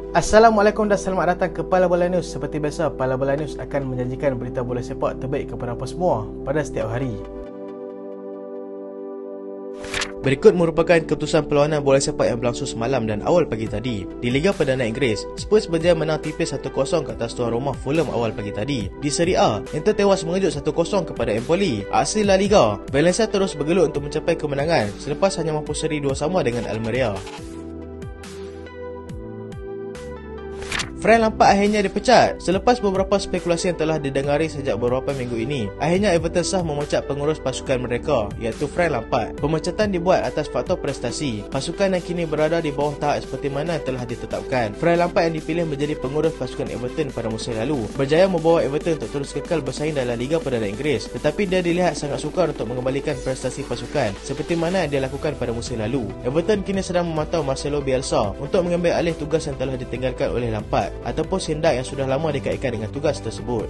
Assalamualaikum dan selamat datang ke Pala Bola News. Seperti biasa, Pala Bola News akan menjanjikan berita bola sepak terbaik kepada anda semua pada setiap hari. Berikut merupakan keputusan perlawanan bola sepak yang berlangsung semalam dan awal pagi tadi. Di Liga Perdana Inggeris, Spurs berjaya menang tipis 1-0 ke atas tuan rumah Fulham awal pagi tadi. Di Serie A, Inter tewas mengejut 1-0 kepada Empoli. Aksi La Liga, Valencia terus bergelut untuk mencapai kemenangan selepas hanya mampu seri 2-2 dengan Almeria. Frank Lampard akhirnya dipecat. Selepas beberapa spekulasi yang telah didengari sejak beberapa minggu ini, akhirnya Everton sah memecat pengurus pasukan mereka, iaitu Frank Lampard. Pemecatan dibuat atas faktor prestasi. Pasukan yang kini berada di bawah tahap seperti mana telah ditetapkan. Frank Lampard yang dipilih menjadi pengurus pasukan Everton pada musim lalu, berjaya membawa Everton untuk terus kekal bersaing dalam Liga Perdana Inggeris. Tetapi dia dilihat sangat sukar untuk mengembalikan prestasi pasukan seperti mana yang dia lakukan pada musim lalu. Everton kini sedang memantau Marcelo Bielsa untuk mengambil alih tugas yang telah ditinggalkan oleh Lampard ataupun Sindak yang sudah lama dikaitkan dengan tugas tersebut.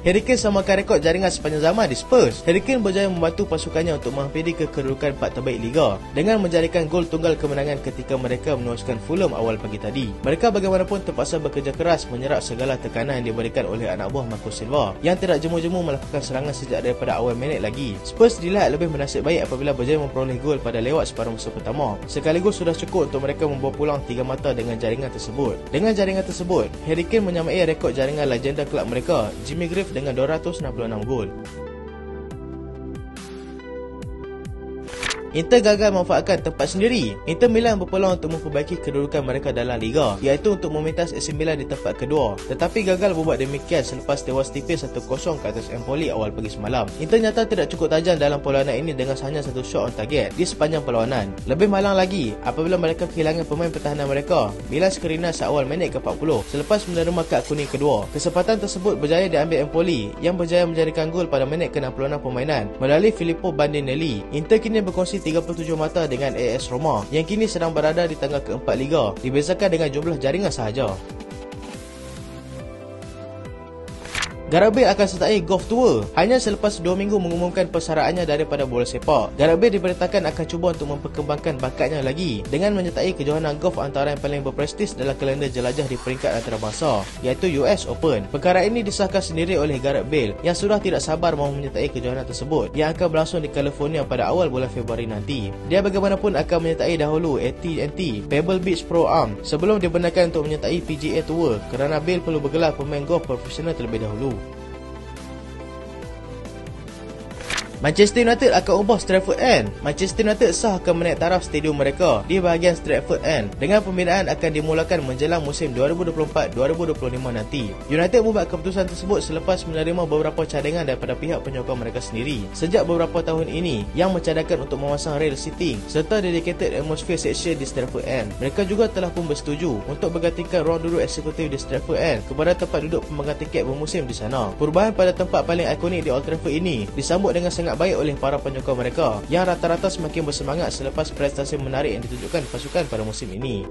Harry Kane samakan rekod jaringan sepanjang zaman di Spurs. Harry Kane berjaya membantu pasukannya untuk menghampiri ke kedudukan 4 terbaik Liga dengan menjadikan gol tunggal kemenangan ketika mereka menewaskan Fulham awal pagi tadi. Mereka bagaimanapun terpaksa bekerja keras menyerap segala tekanan yang diberikan oleh anak buah Marco Silva yang tidak jemu-jemu melakukan serangan sejak daripada awal minit lagi. Spurs dilihat lebih bernasib baik apabila berjaya memperoleh gol pada lewat separuh masa pertama. Sekaligus sudah cukup untuk mereka membawa pulang 3 mata dengan jaringan tersebut. Dengan jaringan tersebut, Harry Kane menyamai rekod jaringan legenda kelab mereka, Jimmy Greaves, dengan 266 gol. Inter gagal memanfaatkan tempat sendiri. Inter Milan berpeluang untuk memperbaiki kedudukan mereka dalam Liga, iaitu untuk memintas AC Milan di tempat kedua, tetapi gagal berbuat demikian selepas tewas tipis 1-0 ke atas Empoli awal pagi semalam. Inter nyata tidak cukup tajam dalam perlawanan ini dengan hanya 1 shot on target di sepanjang perlawanan. Lebih malang lagi apabila mereka kehilangan pemain pertahanan mereka, Milan Skriniar awal minit ke-40 selepas menerima kad kuning kedua. Kesempatan tersebut berjaya diambil Empoli yang berjaya menjadikan gol pada minit ke-66 permainan melalui Filippo Bandinelli. Inter kini berkongsi 37 mata dengan AS Roma yang kini sedang berada di tangga keempat Liga, dibezakan dengan jumlah jaringan sahaja. Gareth Bale akan sertai Golf Tour hanya selepas 2 minggu mengumumkan persaraannya daripada bola sepak. Gareth Bale diberitakan akan cuba untuk memperkembangkan bakatnya lagi dengan menyertai kejohanan golf antara yang paling berprestis dalam kalender jelajah di peringkat antarabangsa, iaitu US Open. Perkara ini disahkan sendiri oleh Gareth Bale yang sudah tidak sabar mahu menyertai kejohanan tersebut yang akan berlangsung di California pada awal bulan Februari nanti. Dia bagaimanapun akan menyertai dahulu AT&T Pebble Beach Pro Am sebelum dibenarkan untuk menyertai PGA Tour kerana Bale perlu bergelar pemain golf profesional terlebih dahulu. Manchester United akan ubah Stratford End. Manchester United sah akan menaik taraf stadium mereka di bahagian Stratford End dengan pembinaan akan dimulakan menjelang musim 2024-2025 nanti. United membuat keputusan tersebut selepas menerima beberapa cadangan daripada pihak penyokong mereka sendiri sejak beberapa tahun ini yang mencadangkan untuk memasang rail seating serta dedicated atmosphere section di Stratford End. Mereka juga telah pun bersetuju untuk bergantikan ruang duduk eksekutif di Stratford End kepada tempat duduk pemegang tiket bermusim di sana. Perubahan pada tempat paling ikonik di Old Trafford ini disambut dengan sangat baik oleh para penyokong mereka yang rata-rata semakin bersemangat selepas prestasi menarik yang ditunjukkan pasukan pada musim ini.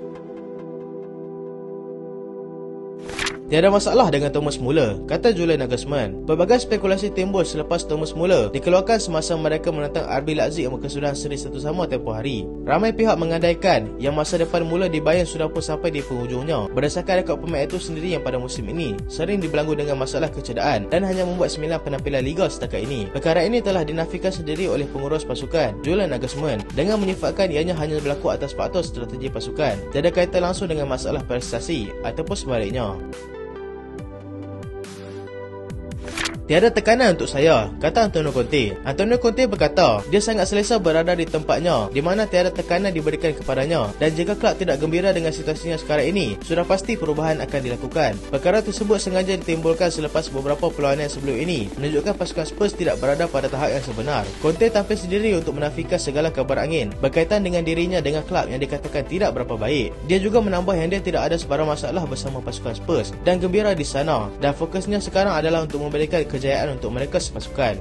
Tiada masalah dengan Thomas Muller, kata Julian Nagelsmann. Pelbagai spekulasi timbul selepas Thomas Muller dikeluarkan semasa mereka menentang RB Leipzig yang kesudahan seri 1-1 tempoh hari. Ramai pihak mengandaikan yang masa depan Muller di Bayern sudah pun sampai di penghujungnya berdasarkan rekod pemain itu sendiri yang pada musim ini sering dibelenggu dengan masalah kecederaan dan hanya membuat 9 penampilan Liga setakat ini. Perkara ini telah dinafikan sendiri oleh pengurus pasukan Julian Nagelsmann dengan menyifatkan ianya hanya berlaku atas faktor strategi pasukan, tiada kaitan langsung dengan masalah prestasi ataupun sebaliknya. Tiada tekanan untuk saya, kata Antonio Conte. Antonio Conte berkata, dia sangat selesa berada di tempatnya di mana tiada tekanan diberikan kepadanya dan jika kelab tidak gembira dengan situasinya sekarang ini, sudah pasti perubahan akan dilakukan. Perkara tersebut sengaja ditimbulkan selepas beberapa perlawanan sebelum ini menunjukkan pasukan Spurs tidak berada pada tahap yang sebenar. Conte tampil sendiri untuk menafikan segala kabar angin berkaitan dengan dirinya dengan kelab yang dikatakan tidak berapa baik. Dia juga menambah yang dia tidak ada sebarang masalah bersama pasukan Spurs dan gembira di sana dan fokusnya sekarang adalah untuk memberikan kejayaan untuk mereka sepasukan.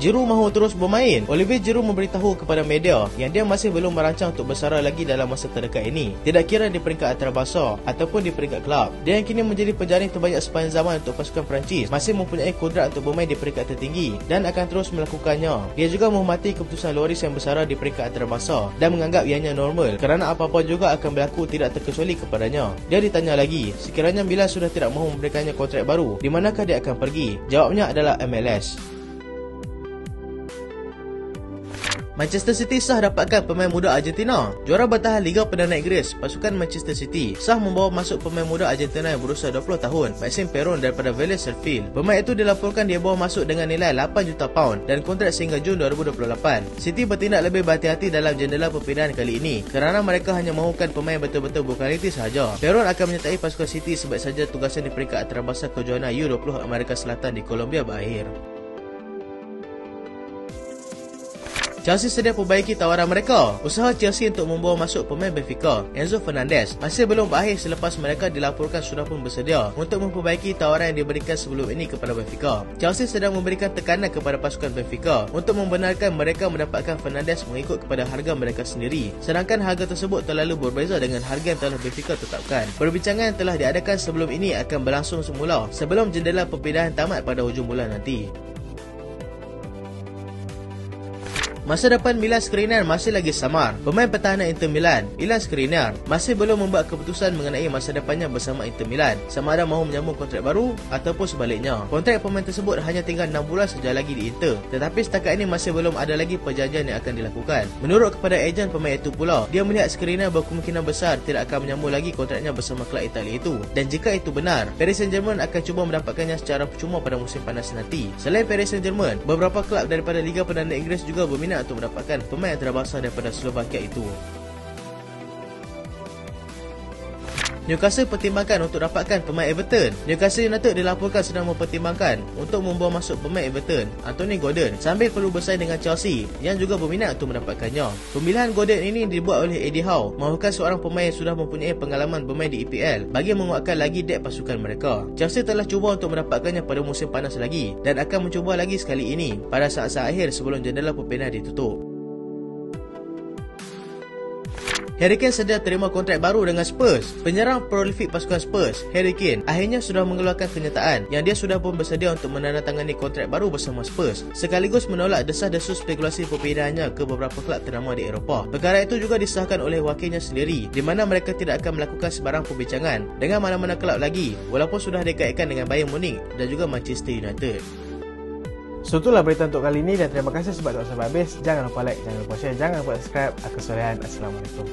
Giroud mahu terus bermain. Olivier Giroud memberitahu kepada media yang dia masih belum merancang untuk bersara lagi dalam masa terdekat ini, tidak kira di peringkat antarabangsa ataupun di peringkat kelab. Dia yang kini menjadi penjaring terbanyak sepanjang zaman untuk pasukan Perancis masih mempunyai kodrat untuk bermain di peringkat tertinggi dan akan terus melakukannya. Dia juga menghormati keputusan Lloris yang bersara di peringkat antarabangsa dan menganggap ianya normal kerana apa-apa juga akan berlaku tidak terkecuali kepadanya. Dia ditanya lagi, sekiranya Milan sudah tidak mahu memberikannya kontrak baru, di manakah dia akan pergi? Jawabnya adalah MLS. Manchester City sah dapatkan pemain muda Argentina. Juara bertahan Liga Perdana Inggeris, pasukan Manchester City sah membawa masuk pemain muda Argentina yang berusia 20 tahun, Maxime Perron daripada Vélez Sarsfield. Pemain itu dilaporkan dia bawa masuk dengan nilai 8 juta pound dan kontrak sehingga Jun 2028. City bertindak lebih berhati-hati dalam jendela perpindahan kali ini kerana mereka hanya mahukan pemain betul-betul berkualiti sahaja. Perron akan menyertai pasukan City sebab saja tugasan di peringkat antarabangsa kejohanan U20 Amerika Selatan di Colombia berakhir. Chelsea sedang perbaiki tawaran mereka. Usaha Chelsea untuk membawa masuk pemain Benfica, Enzo Fernandez, masih belum berakhir selepas mereka dilaporkan sudah pun bersedia untuk memperbaiki tawaran yang diberikan sebelum ini kepada Benfica. Chelsea sedang memberikan tekanan kepada pasukan Benfica untuk membenarkan mereka mendapatkan Fernandez mengikut kepada harga mereka sendiri, sedangkan harga tersebut terlalu berbeza dengan harga yang telah Benfica tetapkan. Perbincangan yang telah diadakan sebelum ini akan berlangsung semula sebelum jendela perpindahan tamat pada hujung bulan nanti. Masa depan Milan Skriniar masih lagi samar. Pemain pertahanan Inter Milan, Milan Skriniar, masih belum membuat keputusan mengenai masa depannya bersama Inter Milan, sama ada mahu menyambung kontrak baru ataupun sebaliknya. Kontrak pemain tersebut hanya tinggal 6 bulan saja lagi di Inter, tetapi setakat ini masih belum ada lagi perjanjian yang akan dilakukan. Menurut kepada ejen pemain itu pula, dia melihat Skriniar berkemungkinan besar tidak akan menyambung lagi kontraknya bersama kelab Italia itu. Dan jika itu benar, Paris Saint-Germain akan cuba mendapatkannya secara percuma pada musim panas nanti. Selain Paris Saint-Germain, beberapa kelab daripada Liga Perdana Inggeris juga berminat untuk mendapatkan pemain antarabangsa daripada Slovakia itu. Newcastle pertimbangkan untuk dapatkan pemain Everton. Newcastle United dilaporkan sedang mempertimbangkan untuk membawa masuk pemain Everton, Anthony Gordon, sambil perlu bersaing dengan Chelsea yang juga berminat untuk mendapatkannya. Pemilihan Gordon ini dibuat oleh Eddie Howe, mahukan seorang pemain yang sudah mempunyai pengalaman bermain di EPL bagi menguatkan lagi depth pasukan mereka. Chelsea telah cuba untuk mendapatkannya pada musim panas lagi dan akan mencuba lagi sekali ini pada saat-saat akhir sebelum jendela perpindahan ditutup. Harry Kane sedia terima kontrak baru dengan Spurs. Penyerang prolifik pasukan Spurs, Harry Kane, akhirnya sudah mengeluarkan kenyataan yang dia sudah pun bersedia untuk menandatangani kontrak baru bersama Spurs, sekaligus menolak desas-desus spekulasi perpindahannya ke beberapa kelab ternama di Eropah. Perkara itu juga disahkan oleh wakilnya sendiri, di mana mereka tidak akan melakukan sebarang perbincangan dengan mana-mana kelab lagi, walaupun sudah dikaitkan dengan Bayern Munich dan juga Manchester United. So itulah berita untuk kali ini dan terima kasih sebab tonton sampai habis. Jangan lupa like, jangan lupa share, jangan lupa subscribe. Aku Solehan. Assalamualaikum.